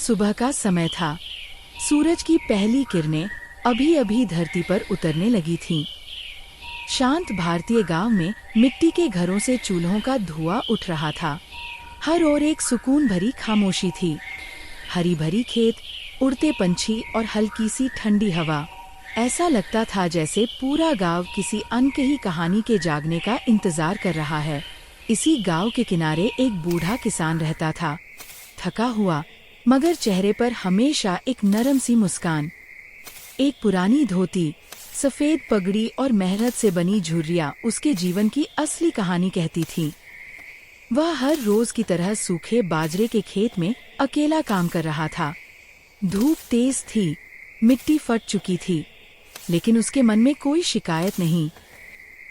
सुबह का समय था। सूरज की पहली किरणें अभी अभी धरती पर उतरने लगी थीं। शांत भारतीय गांव में मिट्टी के घरों से चूल्हों का धुआं उठ रहा था। हर ओर एक सुकून भरी खामोशी थी। हरी भरी खेत, उड़ते पंछी और हल्की सी ठंडी हवा। ऐसा लगता था जैसे पूरा गांव किसी अनकही कहानी के जागने का इंतजार कर रहा है। इसी गांव के किनारे एक बूढ़ा किसान रहता था, थका हुआ, मगर चेहरे पर हमेशा एक नरम सी मुस्कान। एक पुरानी धोती, सफेद पगड़ी और मेहनत से बनी झुर्रियां उसके जीवन की असली कहानी कहती थी। वह हर रोज की तरह सूखे बाजरे के खेत में अकेला काम कर रहा था। धूप तेज थी, मिट्टी फट चुकी थी, लेकिन उसके मन में कोई शिकायत नहीं।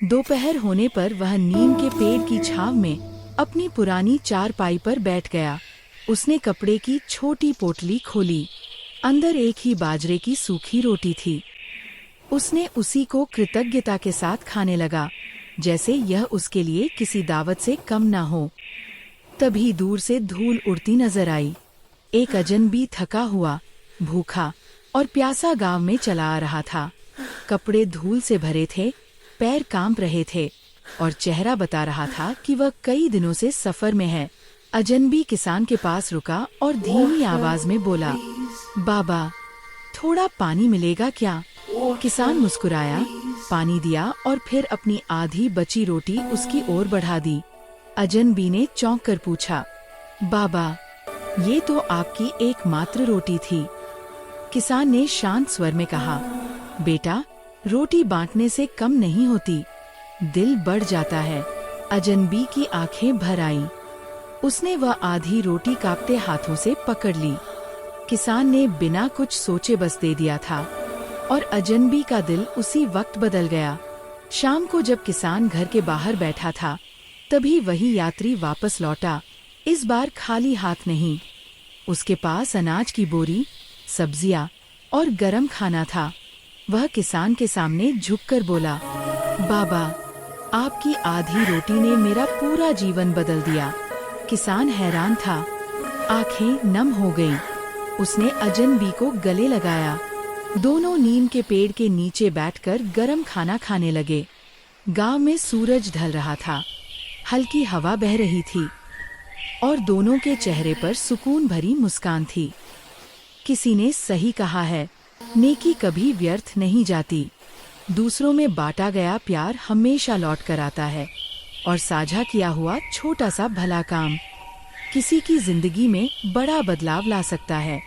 दोपहर होने पर वह नीम के पेड़ की छांव में अपनी पुरानी चारपाई पर बैठ गया। उसने कपड़े की छोटी पोटली खोली। अंदर एक ही बाजरे की सूखी रोटी थी। उसने उसी को कृतज्ञता के साथ खाने लगा, जैसे यह उसके लिए किसी दावत से कम न हो। तभी दूर से धूल उड़ती नजर आई। एक अजनबी थका हुआ, भूखा और प्यासा गांव में चला आ रहा था। कपड़े धूल से भरे थे, पैर कांप रहे थे और चेहरा बता रहा था कि वह कई दिनों से सफर में है। अजनबी किसान के पास रुका और धीमी आवाज में बोला, बाबा, थोड़ा पानी मिलेगा क्या? किसान मुस्कुराया, पानी दिया और फिर अपनी आधी बची रोटी उसकी ओर बढ़ा दी। अजनबी ने चौंक कर पूछा, बाबा, ये तो आपकी एकमात्र रोटी थी। किसान ने शांत स्वर में कहा, बेटा, रोटी बांटने से कम नहीं होती, दिल बढ़ जाता है। अजनबी की आंखें भर आईं। उसने वह आधी रोटी कांपते हाथों से पकड़ ली। किसान ने बिना कुछ सोचे बस दे दिया था और अजनबी का दिल उसी वक्त बदल गया। शाम को जब किसान घर के बाहर बैठा था, तभी वही यात्री वापस लौटा, इस बार खाली हाथ नहीं। उसके पास अनाज की बोरी, सब्जियां और गरम खाना था। वह किसान के सामने झुककर बोला, बाबा, आपकी आधी रोटी ने मेरा पूरा जीवन बदल दिया। किसान हैरान था, आंखें नम हो गईं। उसने अजनबी को गले लगाया। दोनों नीम के पेड़ के नीचे बैठकर गरम खाना खाने लगे। गांव में सूरज ढल रहा था, हल्की हवा बह रही थी और दोनों के चेहरे पर सुकून भरी मुस्कान थी। किसी ने सही कहा है, नेकी कभी व्यर्थ नहीं जाती। दूसरों में बांटा गया प्यार हमेशा लौट कर आता है और साझा किया हुआ छोटा सा भला काम किसी की जिंदगी में बड़ा बदलाव ला सकता है।